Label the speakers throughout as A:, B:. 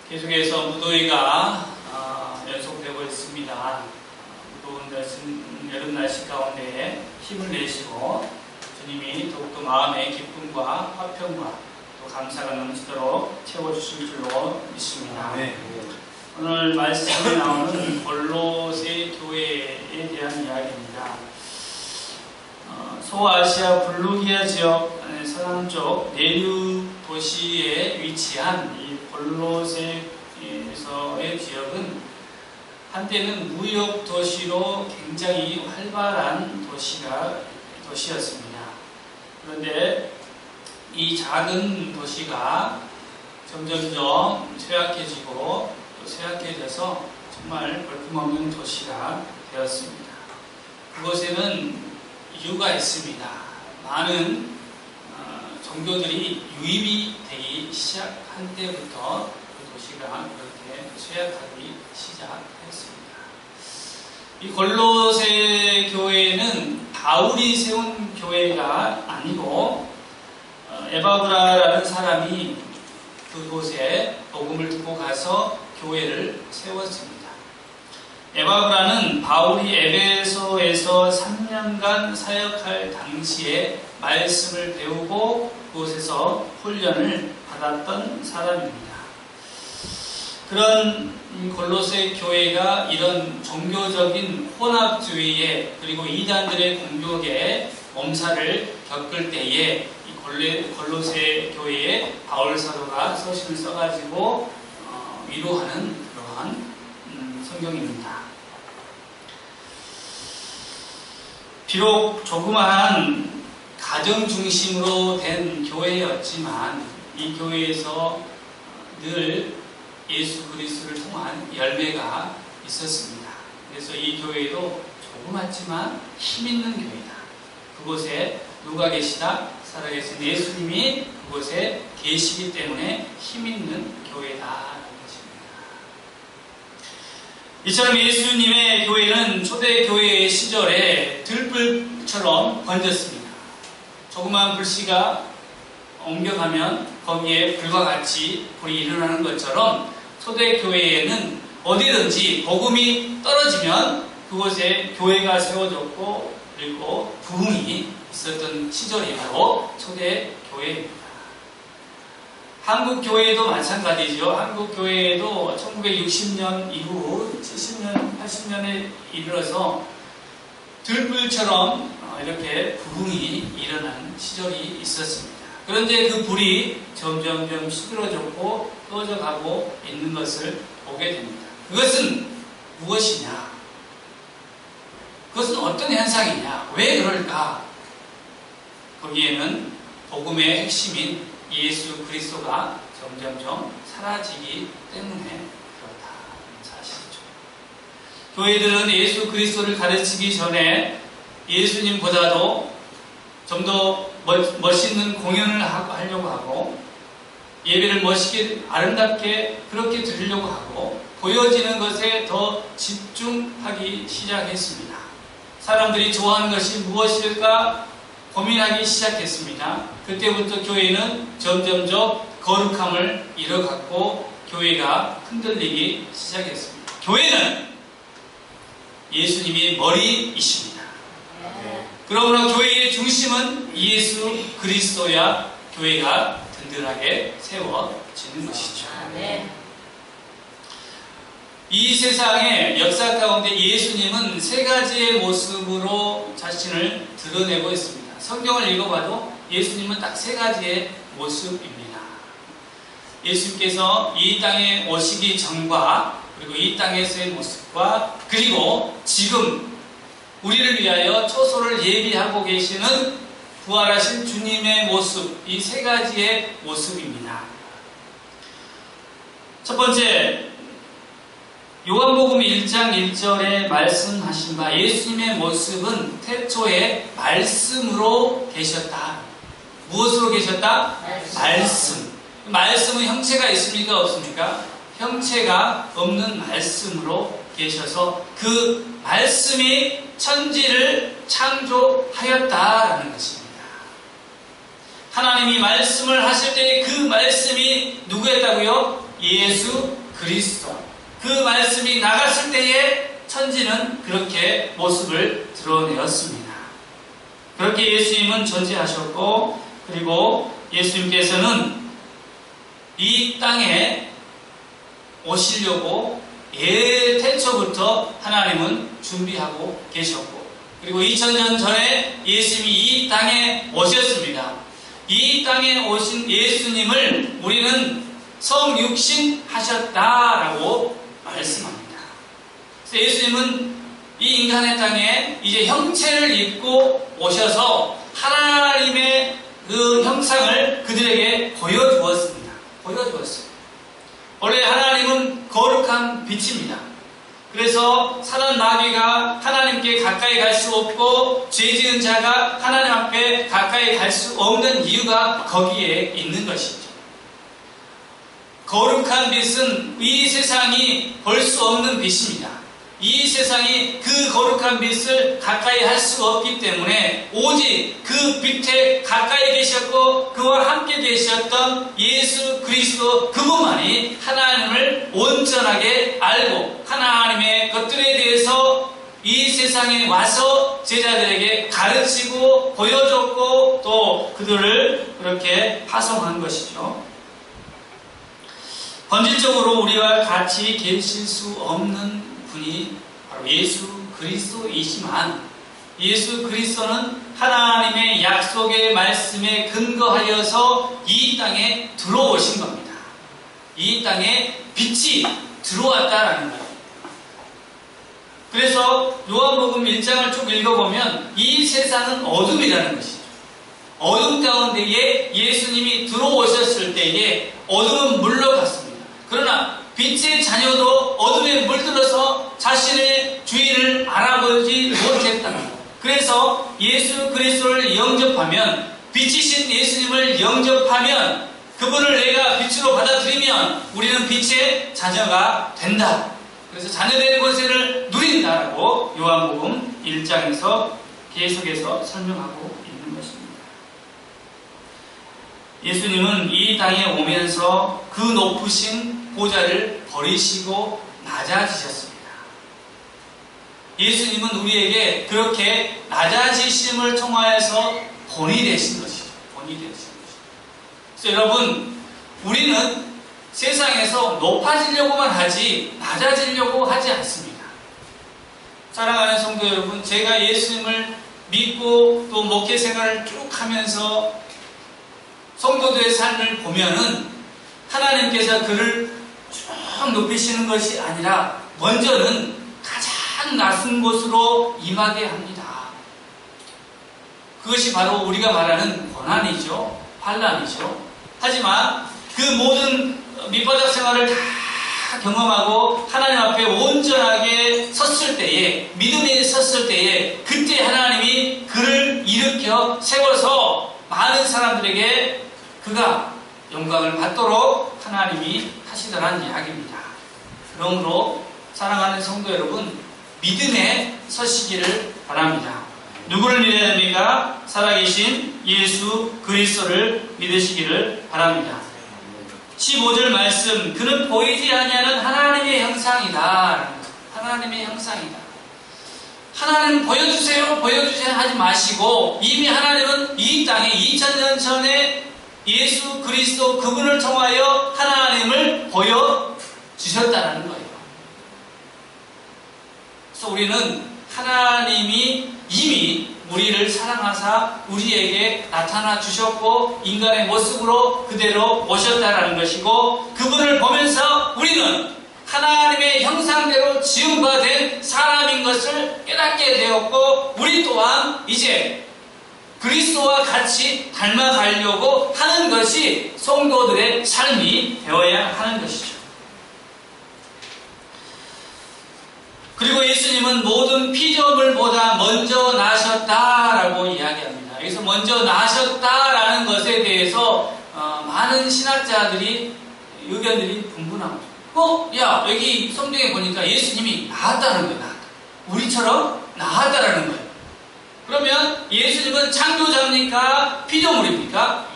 A: 계속해서 무더위가 연속되고 있습니다. 무더운 여름 날씨 가운데 힘을 내시고 주님이 더욱더 마음의 기쁨과 화평과 또 감사가 넘치도록 채워주실 줄로 믿습니다.
B: 네.
A: 오늘 말씀에 나오는 골로새 교회에 대한 이야기입니다. 소아시아 블루기아 지역 서남쪽 내류 도시에 위치한 이 골로새에서의 지역은 한때는 무역 도시로 굉장히 활발한 도시였습니다. 그런데 이 작은 도시가 점점점 쇠약해지고 또 쇠약해져서 정말 볼품없는 도시가 되었습니다. 그곳에는 이유가 있습니다. 많은 종교들이 유입이 되기 시작한 때부터 그 도시가 그렇게 쇠약하기 시작했습니다. 이 골로새 교회는 바울이 세운 교회가 아니고 에바브라라는 사람이 그곳에 복음을 듣고 가서 교회를 세웠습니다. 에바브라는 바울이 에베소에서 3년간 사역할 당시에 말씀을 배우고 그곳에서 훈련을 받았던 사람입니다. 그런 골로새 교회가 이런 종교적인 혼합주의에 그리고 이단들의 공격에 몸살을 겪을 때에 이 골로새 교회에 바울 사도가 서신을 써가지고 위로하는 그러한 성경입니다. 비록 조그마한 가정 중심으로 된 교회였지만 이 교회에서 늘 예수 그리스도를 통한 열매가 있었습니다. 그래서 이 교회도 조그맣지만 힘있는 교회다. 그곳에 누가 계시다? 살아계신 예수님이 그곳에 계시기 때문에 힘있는 교회다. 이처럼 예수님의 교회는 초대교회 시절에 들불처럼 번졌습니다. 조그마한 불씨가 옮겨가면 거기에 불과 같이 불이 일어나는 것처럼 초대교회에는 어디든지 복음이 떨어지면 그곳에 교회가 세워졌고 그리고 부흥이 있었던 시절이 바로 초대교회입니다. 한국 교회도 마찬가지죠. 한국 교회도 1960년 이후 70년, 80년에 이르러서 들불처럼 이렇게 부흥이 일어난 시절이 있었습니다. 그런데 그 불이 점점점 시들어졌고 꺼져가고 있는 것을 보게 됩니다. 그것은 무엇이냐? 그것은 어떤 현상이냐? 왜 그럴까? 거기에는 복음의 핵심인 예수 그리스도가 점점점 사라지기 때문에 그렇다는 사실이죠. 교회들은 예수 그리스도를 가르치기 전에 예수님보다도 좀 더 멋있는 공연을 하려고 하고 예배를 멋있게 아름답게 그렇게 드리려고 하고 보여지는 것에 더 집중하기 시작했습니다. 사람들이 좋아하는 것이 무엇일까 고민하기 시작했습니다. 그때부터 교회는 점점점 거룩함을 잃어갔고 교회가 흔들리기 시작했습니다. 교회는 예수님이 머리이십니다. 그러므로 교회의 중심은 예수 그리스도야 교회가 든든하게 세워지는 것이죠. 이 세상의 역사 가운데 예수님은 세 가지의 모습으로 자신을 드러내고 있습니다. 성경을 읽어봐도 예수님은 딱 세 가지의 모습입니다. 예수님께서 이 땅에 오시기 전과 그리고 이 땅에서의 모습과 그리고 지금 우리를 위하여 초소를 예비하고 계시는 부활하신 주님의 모습, 이 세 가지의 모습입니다. 첫 번째, 요한복음 1장 1절에 말씀하신 바 예수님의 모습은 태초에 말씀으로 계셨다. 무엇으로 계셨다? 말씀. 말씀은 형체가 있습니까? 없습니까? 형체가 없는 말씀으로 계셔서 그 말씀이 천지를 창조하였다라는 것입니다. 하나님이 말씀을 하실 때 그 말씀이 누구였다고요? 예수 그리스도. 그 말씀이 나갔을 때에 천지는 그렇게 모습을 드러내었습니다. 그렇게 예수님은 존재하셨고, 그리고 예수님께서는 이 땅에 오시려고 태초부터 하나님은 준비하고 계셨고, 그리고 2000년 전에 예수님이 이 땅에 오셨습니다. 이 땅에 오신 예수님을 우리는 성육신 하셨다라고 말씀합니다. 그래서 예수님은 이 인간의 땅에 이제 형체를 입고 오셔서 하나님의 그 형상을 그들에게 보여주었습니다. 보여주었어요. 원래 하나님은 거룩한 빛입니다. 그래서 사단 마귀가 하나님께 가까이 갈 수 없고 죄 지은 자가 하나님 앞에 가까이 갈 수 없는 이유가 거기에 있는 것이죠. 거룩한 빛은 이 세상이 볼 수 없는 빛입니다. 이 세상이 그 거룩한 빛을 가까이 할 수가 없기 때문에 오직 그 빛에 가까이 계셨고 그와 함께 계셨던 예수 그리스도 그분만이 하나님을 온전하게 알고 하나님의 것들에 대해서 이 세상에 와서 제자들에게 가르치고 보여줬고 또 그들을 그렇게 파송한 것이죠. 본질적으로 우리와 같이 계실 수 없는 분이 바로 예수 그리스도이지만, 예수 그리스도는 하나님의 약속의 말씀에 근거하여서 이 땅에 들어오신 겁니다. 이 땅에 빛이 들어왔다라는 거예요. 그래서 요한복음 1장을 쭉 읽어보면 이 세상은 어둠이라는 것이죠. 어둠 가운데에 예수님이 들어오셨을 때에 어둠은 물러갔습니다. 그러나 빛의 자녀도 어둠에 물들어서 자신의 주인을 알아보지 못했다는 것. 그래서 예수 그리스도를 영접하면, 빛이신 예수님을 영접하면, 그분을 내가 빛으로 받아들이면 우리는 빛의 자녀가 된다. 그래서 자녀된 권세를 누린다라고 요한복음 1장에서 계속해서 설명하고 있는 것입니다. 예수님은 이 땅에 오면서 그 높으신 보좌를 버리시고 낮아지셨습니다. 예수님은 우리에게 그렇게 낮아지심을 통하여서 본이 되신 것이죠. 본이 되신 것이죠. 그래서 여러분, 우리는 세상에서 높아지려고만 하지 낮아지려고 하지 않습니다. 사랑하는 성도 여러분, 제가 예수님을 믿고 또 목회 생활을 쭉 하면서 성도들의 삶을 보면은 하나님께서 그를 쭉 높이시는 것이 아니라 먼저는 가장 낮은 곳으로 임하게 합니다. 그것이 바로 우리가 말하는 고난이죠. 환난이죠. 하지만 그 모든 밑바닥 생활을 다 경험하고 하나님 앞에 온전하게 섰을 때에, 믿음이 섰을 때에 그때 하나님이 그를 일으켜 세워서 많은 사람들에게 그가 영광을 받도록 하나님이 하시더란 이야기입니다. 그러므로 사랑하는 성도 여러분, 믿음에 서시기를 바랍니다. 누구를 믿어야 됩니까? 살아계신 예수 그리스도를 믿으시기를 바랍니다. 15절 말씀, 그는 보이지 아니하는 하나님의 형상이다. 하나님의 형상이다. 하나님 보여주세요, 보여주세요 하지 마시고 이미 하나님은 이 땅에 2000년 전에 예수 그리스도 그분을 통하여 하나님을 보여주셨다는 거예요. 그래서 우리는 하나님이 이미 우리를 사랑하사 우리에게 나타나 주셨고 인간의 모습으로 그대로 오셨다는 것이고, 그분을 보면서 우리는 하나님의 형상대로 지음받은 사람인 것을 깨닫게 되었고, 우리 또한 이제 그리스도와 같이 닮아가려고 하는 것이 성도들의 삶이 되어야 하는 것이죠. 그리고 예수님은 모든 피조물보다 먼저 나셨다라고 이야기합니다. 여기서 먼저 나셨다라는 것에 대해서 많은 신학자들이 의견들이 분분합니다. 야, 여기 성경에 보니까 예수님이 나았다는 거예요. 나았다. 우리처럼 나았다라는 거예요. 그러면 예수님은 창조자입니까? 피조물입니까?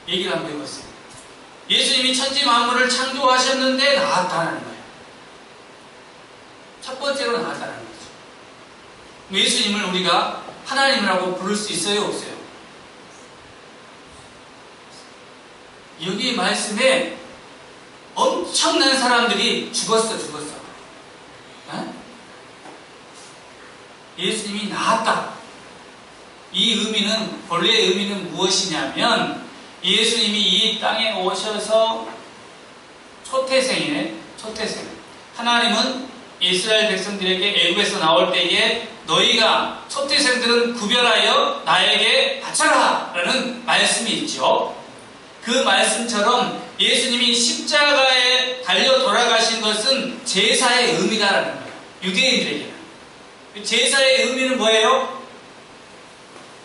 A: 얘기를 한번 해봤어요. 예수님이 천지 만물을 창조하셨는데 나았다는 거예요. 첫 번째로 나았다는 거죠. 예수님을 우리가 하나님이라고 부를 수 있어요, 없어요? 여기 말씀에 엄청난 사람들이 죽었어. 에? 예수님이 나았다. 이 의미는, 본래의 의미는 무엇이냐면, 예수님이 이 땅에 오셔서 초태생이네, 초태생. 하나님은 이스라엘 백성들에게 애굽에서 나올 때에 너희가 초태생들은 구별하여 나에게 바쳐라! 라는 말씀이 있죠. 그 말씀처럼 예수님이 십자가에 달려 돌아가신 것은 제사의 의미다라는 거예요. 유대인들에게는. 제사의 의미는 뭐예요?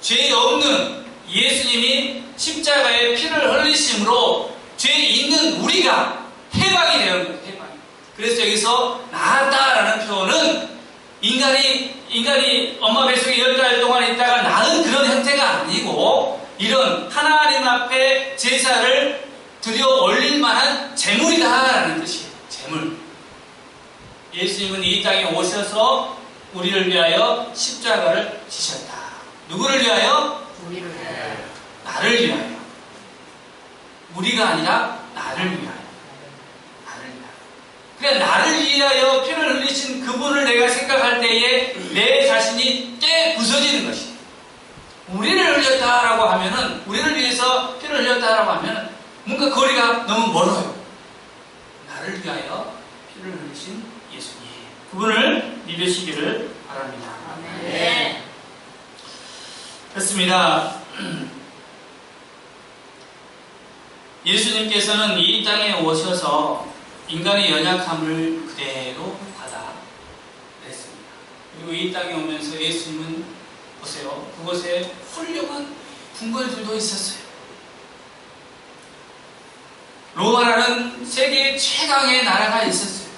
A: 죄 없는 예수님이 십자가에 피를 흘리심으로 죄 있는 우리가 해방이 되는 거예요. 해방. 그래서 여기서 나았다라는 표현은 인간이 엄마 뱃속에 10달 동안 있다가 낳은 그런 형태가 아니고 이런 하나님 앞에 제사를 드려 올릴 만한 제물이다라는 뜻이에요. 제물. 예수님은 이 땅에 오셔서 우리를 위하여 십자가를 지셨다. 누구를 위하여?
B: 우리를 위하여.
A: 나를 위하여. 우리가 아니라 나를 위하여. 나를 위하여. 그래, 나를 위하여 피를 흘리신 그분을 내가 생각할 때에 내 자신이 깨 부서지는 것이에요. 우리를 흘렸다라고 하면은, 우리를 위해서 피를 흘렸다라고 하면은 뭔가 거리가 너무 멀어요. 나를 위하여 피를 흘리신 예수님. 그분을 믿으시기를 바랍니다.
B: 네.
A: 그렇습니다. 예수님께서는 이 땅에 오셔서 인간의 연약함을 그대로 받아냈습니다. 그리고 이 땅에 오면서 예수님은 보세요. 그곳에 훌륭한 궁궐들도 있었어요. 로마라는 세계 최강의 나라가 있었어요.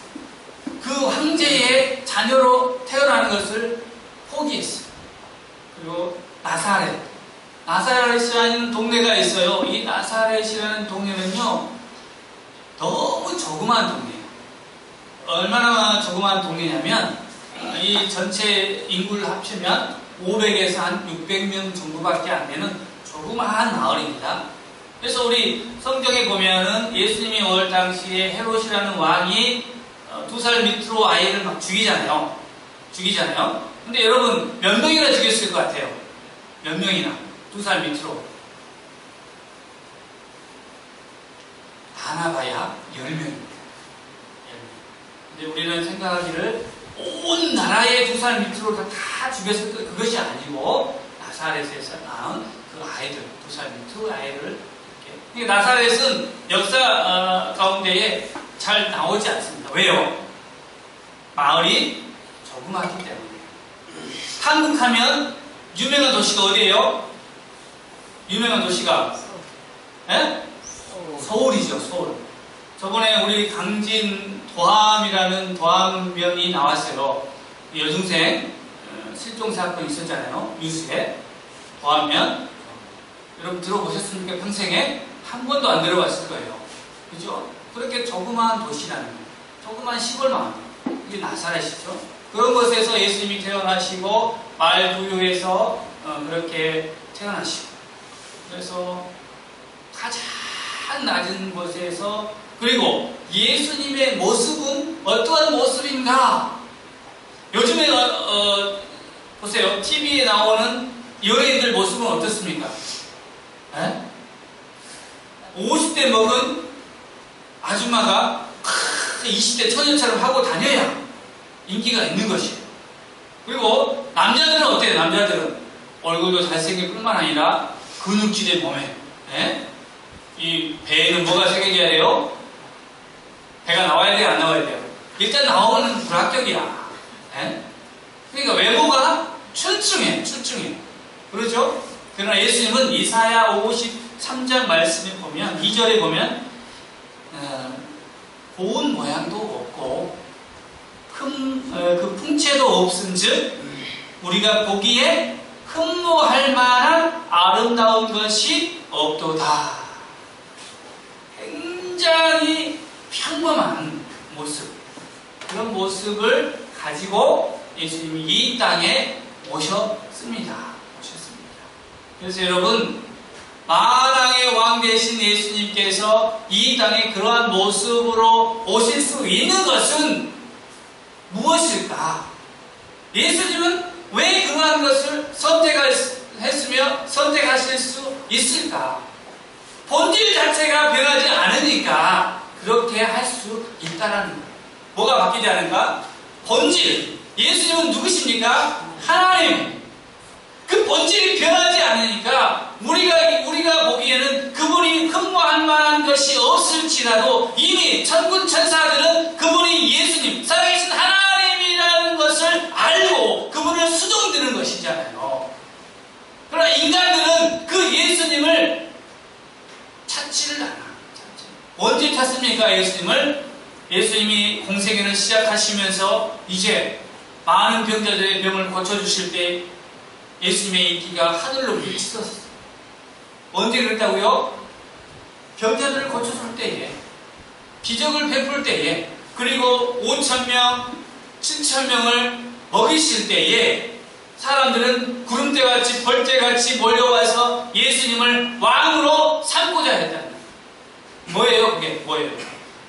A: 그 황제의 자녀로 태어나는 것을 포기했어요. 그리고 나사렛이라는 동네가 있어요. 이 나사렛이라는 동네는요, 너무 조그만 동네예요. 얼마나 조그만 동네냐면, 이 전체 인구를 합치면 500에서 한 600명 정도밖에 안 되는 조그마한 마을입니다. 그래서 우리 성경에 보면은 예수님이 올 당시에 헤롯이라는 왕이 2살 밑으로 아이를 막 죽이잖아요. 근데 여러분, 몇 명이나 죽였을 것 같아요? 몇 명이나? 2살 밑으로. 많아봐야 10명입니다. 근데 우리는 생각하기를 온 나라의 2살 밑으로 다 죽였을 것, 그것이 아니고 나사렛에서 낳은 그 아이들, 2살 밑으로 아이를 이렇게. 나사렛은 역사 가운데에 잘 나오지 않습니다. 왜요? 마을이 조그맣기 때문에. 한국 하면 유명한 도시가 어디예요? 유명한 도시가 서울이죠. 서울. 저번에 우리 강진 도함이라는 도함면이 나왔어요. 여중생 실종 사건 있었잖아요. 뉴스에. 도함면. 여러분 들어보셨습니까? 평생에 한 번도 안 들어봤을 거예요. 그죠? 그렇게 조그마한 도시라는 거예요. 조그마한 시골 마을. 이게 나사렛이죠. 그런 곳에서 예수님이 태어나시고 말부유에서 그렇게 태어나시고, 그래서 가장 낮은 곳에서, 그리고 예수님의 모습은 어떠한 모습인가? 요즘에 보세요. TV에 나오는 연예인들 모습은 어떻습니까? 50대 먹은 아줌마가 20대 처녀처럼 하고 다녀야 인기가 있는 것이에요. 그리고 남자들은 어때요? 남자들은 얼굴도 잘생길 뿐만 아니라 근육질의 몸에, 이 배에는 뭐가 새겨져야 돼요? 배가 나와야 돼요? 안 나와야 돼요? 일단 나오면 불합격이야. 그러니까 외모가 출중해. 그렇죠? 그러나 예수님은 이사야 53장 말씀에 보면, 2절에 보면 고운 모양도 없고 그 풍채도 없은즉 우리가 보기에 흠모할 만한 아름다운 것이 없도다. 굉장히 평범한 모습, 그런 모습을 가지고 예수님이 이 땅에 오셨습니다. 그래서 여러분, 만왕의 왕 되신 예수님께서 이 땅에 그러한 모습으로 오실 수 있는 것은 무엇일까? 예수님은 왜 그러한 것을 선택했으며 선택하실 수 있을까? 본질 자체가 변하지 않으니까 그렇게 할 수 있다라는 거예요. 뭐가 바뀌지 않을까? 본질. 예수님은 누구십니까? 하나님. 그 본질이 변하지 않으니까 우리가 보기에는 그분이 흠모할 만한 것이 없을지라도 이미 천군 천사들은 그분이 예수님, 살아계신 하나님이라는 것을 알고 그분을 수종드는 것이잖아요. 그러나 인간들은 그 예수님을 찾지를 않아. 언제 찾습니까? 예수님이 공생애를 시작하시면서 이제 많은 병자들의 병을 고쳐주실 때 예수님의 인기가 하늘로 미쳤었어요. 언제 그랬다고요? 병자들을 고쳐줄 때에, 기적을 베풀 때에, 그리고 5,000명, 7,000명을 먹이실 때에 사람들은 구름대같이 벌떼같이 몰려와서 예수님을 왕으로 삼고자 했다는 거예요. 뭐예요? 그게 뭐예요?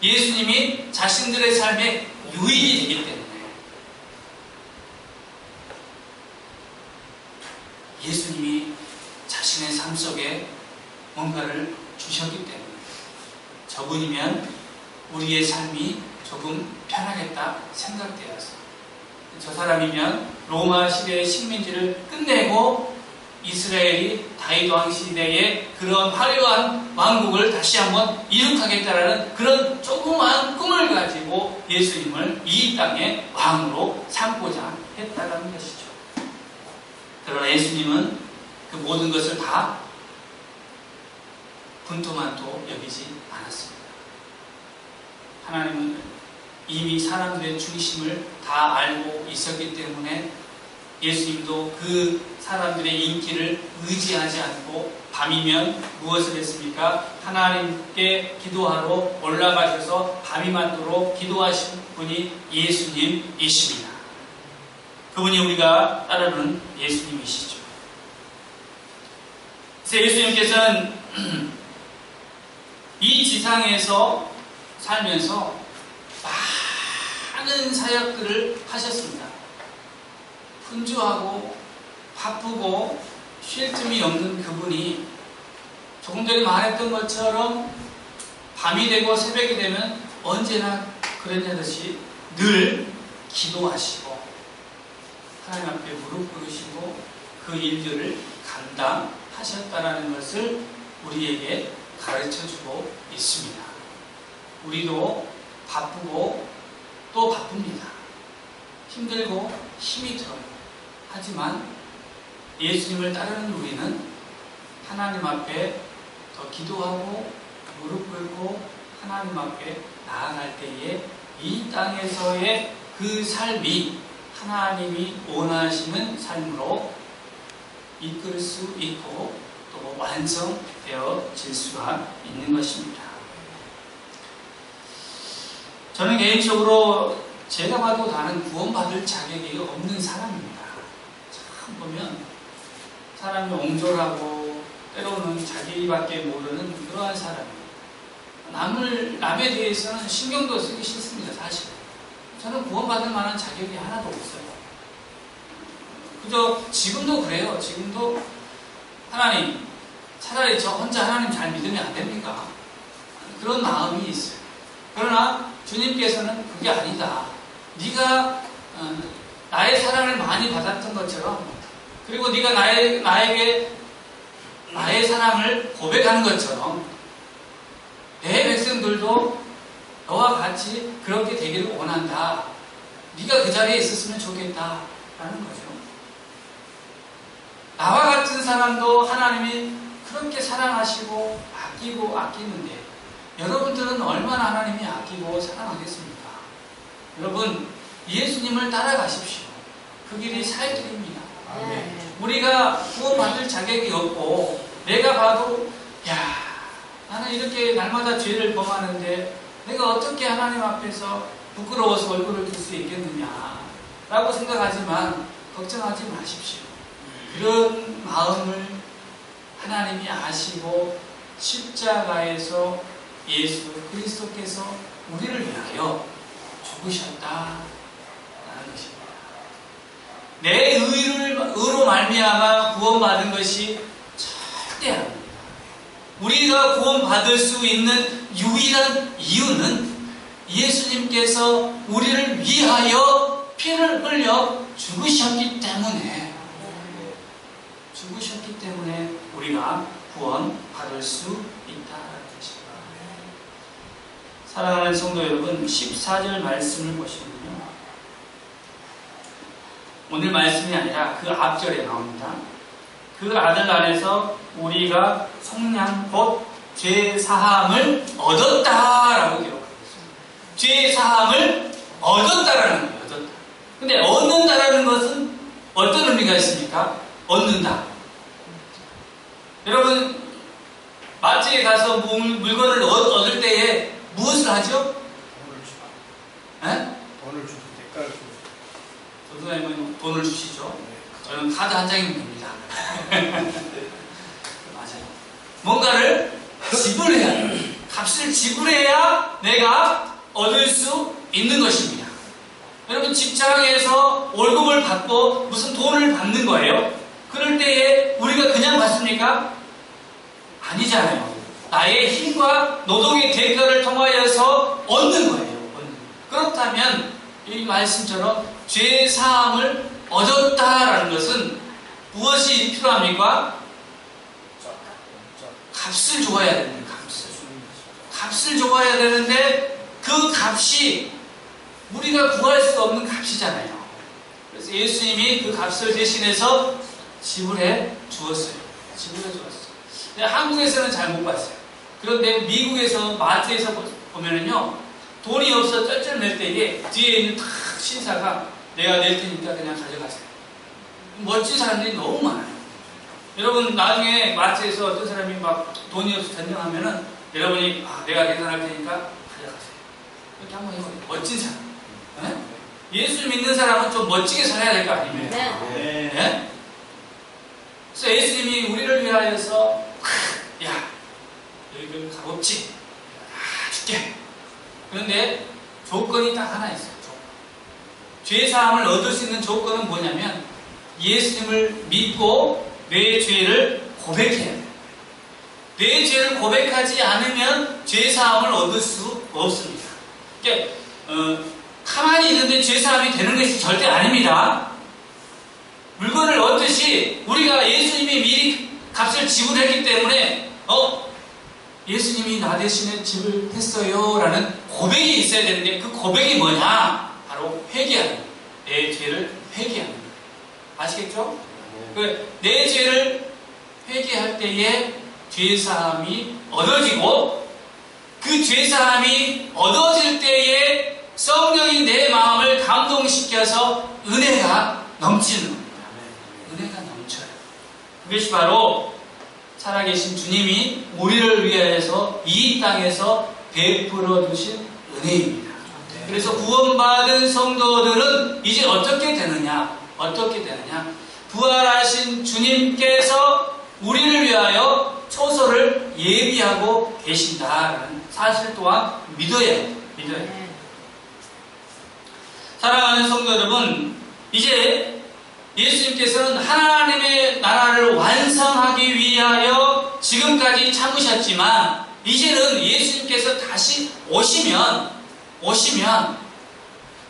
A: 예수님이 자신들의 삶의 유일이 되기 때문에, 예수님이 자신의 삶 속에 뭔가를 주셨기 때문에, 저분이면 우리의 삶이 조금 편하겠다 생각되어서, 저 사람이면 로마 시대의 식민지를 끝내고 이스라엘이 다윗 왕 시대의 그런 화려한 왕국을 다시 한번 이룩하겠다라는 그런 조그마한 꿈을 가지고 예수님을 이 땅의 왕으로 삼고자 했다라는 것이죠. 그러나 예수님은 그 모든 것을 다 분토만토 여기지 않았습니다. 하나님은 이미 사람들의 중심을 다 알고 있었기 때문에 예수님도 그 사람들의 인기를 의지하지 않고 밤이면 무엇을 했습니까? 하나님께 기도하러 올라가셔서 밤이 맞도록 기도하신 분이 예수님이십니다. 그분이 우리가 따르는 예수님이시죠. 그래서 예수님께서는 이 지상에서 살면서 많은 사역들을 하셨습니다. 분주하고 바쁘고 쉴 틈이 없는 그분이 조금 전에 말했던 것처럼 밤이 되고 새벽이 되면 언제나 그랬냐듯이 늘 기도하시고 하나님 앞에 무릎 꿇으시고 그 일들을 감당하셨다는 것을 우리에게 가르쳐주고 있습니다. 우리도 바쁘고 또 바쁩니다. 힘들고 힘이 들어요. 하지만 예수님을 따르는 우리는 하나님 앞에 더 기도하고 무릎 꿇고 하나님 앞에 나아갈 때에 이 땅에서의 그 삶이 하나님이 원하시는 삶으로 이끌 수 있고 또 완성되어질 수가 있는 것입니다. 저는 개인적으로 제가 봐도 나는 구원받을 자격이 없는 사람입니다. 참 보면 사람이 옹졸하고 때로는 자기밖에 모르는 그러한 사람이에요. 남에 대해서는 신경도 쓰기 싫습니다. 사실 저는 구원받을 만한 자격이 하나도 없어요. 그저 지금도 그래요. 지금도 하나님, 차라리 저 혼자 하나님 잘 믿으면 안 됩니까? 그런 마음이 있어요. 그러나 주님께서는 그게 아니다. 네가 나의 사랑을 많이 받았던 것처럼, 그리고 네가 나에게 나의 사랑을 고백하는 것처럼 내 백성들도 너와 같이 그렇게 되기를 원한다. 네가 그 자리에 있었으면 좋겠다 라는 거죠. 나와 같은 사람도 하나님이 그렇게 사랑하시고 아끼고 아끼는데 여러분들은 얼마나 하나님이 아끼고 사랑하겠습니까? 여러분, 예수님을 따라가십시오. 그 길이 사역길입니다. 우리가 구원받을 자격이 없고 내가 봐도 나는 이렇게 날마다 죄를 범하는데 내가 어떻게 하나님 앞에서 부끄러워서 얼굴을 들 수 있겠느냐 라고 생각하지만 걱정하지 마십시오. 그런 마음을 하나님이 아시고 십자가에서 예수 그리스도께서 우리를 위하여 죽으셨다라는 것입니다. 내 의로 말미암아 구원받은 것이 절대 아닙니다. 우리가 구원받을 수 있는 유일한 이유는 예수님께서 우리를 위하여 피를 흘려 죽으셨기 때문에 우리가 구원받을 수 있다는 것입니다. 사랑하는 성도 여러분, 14절 말씀을 보시면요, 오늘 말씀이 아니라 그 앞절에 나옵니다. 그 아들 안에서 우리가 속량 곧 죄사함을 얻었다라고 기록하고 있습니다. 죄사함을 얻었다라는 거예요. 얻었다. 근데 얻는다라는 것은 어떤 의미가 있습니까? 얻는다. 여러분, 마트에 가서 물건을 얻을 때에 무엇을 하죠?
B: 돈을 주고 대가를 주고.
A: 도둑아니면 돈을 주시죠. 저는 카드 한 장이면 됩니다. 맞아요. 뭔가를 지불해야 돼요. 값을 지불해야 내가 얻을 수 있는 것입니다. 여러분, 직장에서 월급을 받고 무슨 돈을 받는 거예요? 그럴 때에 우리가 그냥 받습니까? 아니잖아요. 나의 힘과 노동의 대가를 통하여서 얻는 거예요. 그렇다면 이 말씀처럼 죄사함을 얻었다라는 것은 무엇이 필요합니까? 값을 줘야 됩니다. 값을 줘야 되는데 그 값이 우리가 구할 수 없는 값이잖아요. 그래서 예수님이 그 값을 대신해서 지불해 주었어요. 근데 한국에서는 잘 못 봤어요. 그런데 미국에서 마트에서 보면은요, 돈이 없어 쩔쩔맬 때에 뒤에 있는 탁 신사가 내가 낼 테니까 그냥 가져가세요. 멋진 사람들이 너무 많아요. 여러분, 나중에 마트에서 어떤 사람이 막 돈이 없어 전쟁하면은 여러분이 내가 계산할 테니까 가져가세요. 이렇게 한번 해보세요. 멋진 사람. 네? 예수 믿는 사람은 좀 멋지게 살아야 될 거 아닙니까?
B: 네.
A: 네? 그래서 예수님이 우리를 위하여서 야, 너희들 값없지? 다 줄게. 그런데 조건이 딱 하나 있어요. 죄사함을 얻을 수 있는 조건은 뭐냐면 예수님을 믿고 내 죄를 고백해야 돼요. 내 죄를 고백하지 않으면 죄사함을 얻을 수 없습니다. 그러니까 가만히 있는데 죄사함이 되는 것이 절대 아닙니다. 물건을 얻듯이 우리가 예수님이 미리 값을 지불했기 때문에 예수님이 나 대신에 지불했어요 라는 고백이 있어야 되는데 그 고백이 뭐냐? 바로 회개하는 거예요. 내 죄를 회개하는 거예요. 아시겠죠? 내 죄를 회개할 때에 죄사함이 얻어지고 그 죄사함이 얻어질 때에 성령이 내 마음을 감동시켜서 은혜가 넘치는 겁니다. 은혜가 넘쳐요. 그것이 바로 살아계신 주님이 우리를 위하여서 이 땅에서 베풀어 주신 은혜입니다. 그래서 구원받은 성도들은 이제 어떻게 되느냐? 부활하신 주님께서 우리를 위하여 초소를 예비하고 계신다라는 사실 또한 믿어야 해요. 사랑하는 성도 여러분, 이제 예수님께서는 하나님의 나라를 완성하기 위하여 지금까지 참으셨지만 이제는 예수님께서 다시 오시면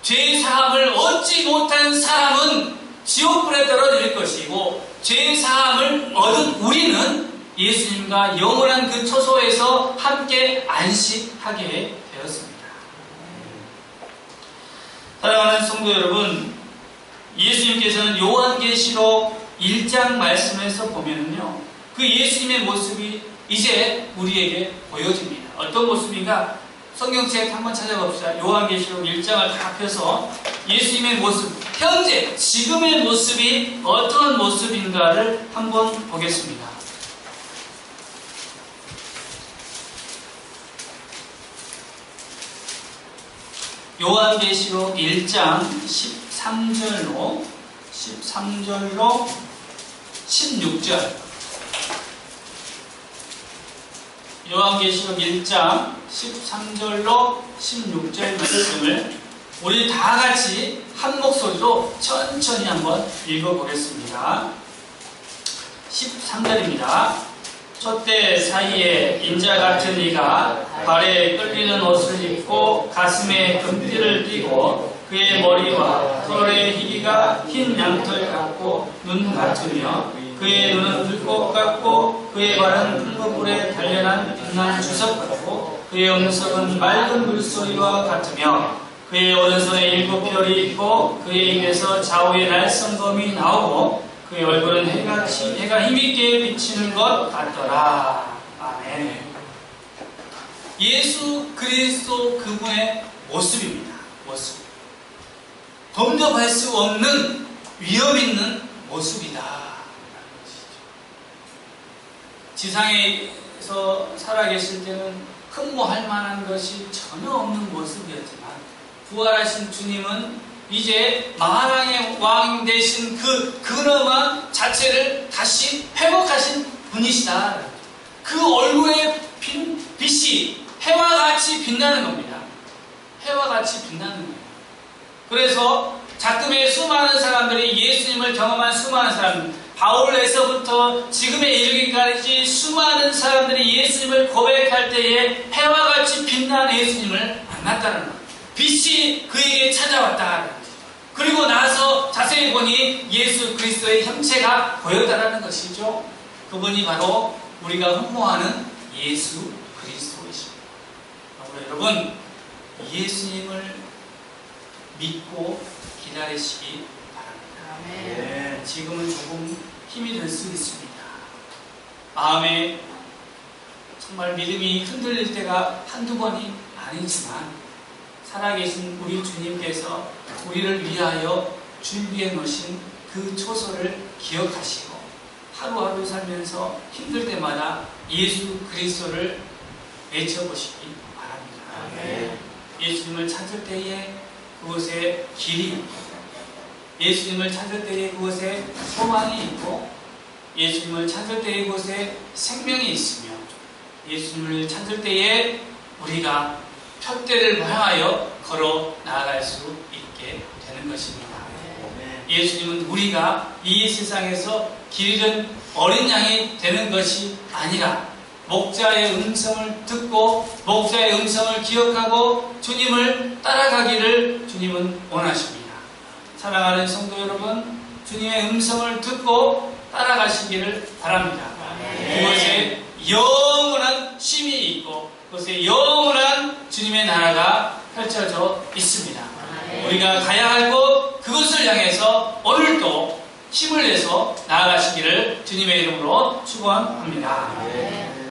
A: 죄사함을 얻지 못한 사람은 지옥불에 떨어질 것이고 죄사함을 얻은 우리는 예수님과 영원한 그 초소에서 함께 안식하게 되었습니다. 사랑하는 성도 여러분, 예수님께서는 요한계시록 1장 말씀에서 보면은요, 그 예수님의 모습이 이제 우리에게 보여집니다. 어떤 모습인가? 성경책 한번 찾아봅시다. 요한계시록 1장을 다 펴서 예수님의 모습, 현재 지금의 모습이 어떤 모습인가를 한번 보겠습니다. 요한계시록 1장 13절로 16절. 요한계시록 1장 13절로 16절 말씀을 우리 다 같이 한 목소리로 천천히 한번 읽어보겠습니다. 13절입니다. 촛대 사이에 인자 같은 이가 발에 끌리는 옷을 입고 가슴에 금띠를 띠고 그의 머리와 털의 희기가 흰 양털 같고 눈 같으며 그의 눈은 불꽃 같고 그의 발은 흥거불에 단련한 빛난 주석 같고 그의 음성은 맑은 물소리와 같으며 그의 오른손에 7별이 있고 그의 입에서 좌우에 날성검이 나오고 그의 얼굴은 해가 힘있게 비치는 것 같더라. 아멘. 예수 그리스도 그분의 모습입니다. 모습. 범접할 수 없는 위험 있는 모습이다. 지상에서 살아계실 때는 흠모할 만한 것이 전혀 없는 모습이었지만 부활하신 주님은 이제 만왕의 왕 되신 그 근엄한 자체를 다시 회복하신 분이시다. 그 얼굴의 빛이 해와 같이 빛나는 겁니다. 해와 같이 빛나는 거예요. 그래서 작금의 수많은 사람들이 예수님을 경험한 수많은 사람, 바울에서부터 지금에 이르기까지 수많은 사람들이 예수님을 고백할 때에 해와 같이 빛나는 예수님을 만났다는 거예요. 빛이 그에게 찾아왔다. 그리고 나서 자세히 보니 예수 그리스도의 형체가 보였다는 것이죠. 그분이 바로 우리가 흠모하는 예수 그리스도이십니다. 여러분, 예수님을 믿고 기다리시기 바랍니다. 네, 지금은 조금 힘이 들 수 있습니다. 마음에 정말 믿음이 흔들릴 때가 한두 번이 아니지만 살아계신 우리 주님께서 우리를 위하여 준비해 놓으신 그 초소를 기억하시고 하루하루 살면서 힘들 때마다 예수 그리스도를 외쳐보시기 바랍니다. 네. 예수님을 찾을 때에 그곳에 길이 있고 예수님을 찾을 때에 그곳에 소망이 있고 예수님을 찾을 때에 그곳에 생명이 있으며 예수님을 찾을 때에 우리가 표대를 향하여 걸어 나아갈 수 있게 되는 것입니다. 예수님은 우리가 이 세상에서 길 잃은 어린 양이 되는 것이 아니라 목자의 음성을 듣고 목자의 음성을 기억하고 주님을 따라가기를 주님은 원하십니다. 사랑하는 성도 여러분, 주님의 음성을 듣고 따라가시기를 바랍니다. 그곳에 영원한 쉼이 있고 그곳에 영원한 주님의 나라가 펼쳐져 있습니다. 우리가 가야 할 곳 그것을 향해서 오늘도 힘을 내서 나아가시기를 주님의 이름으로 축원합니다.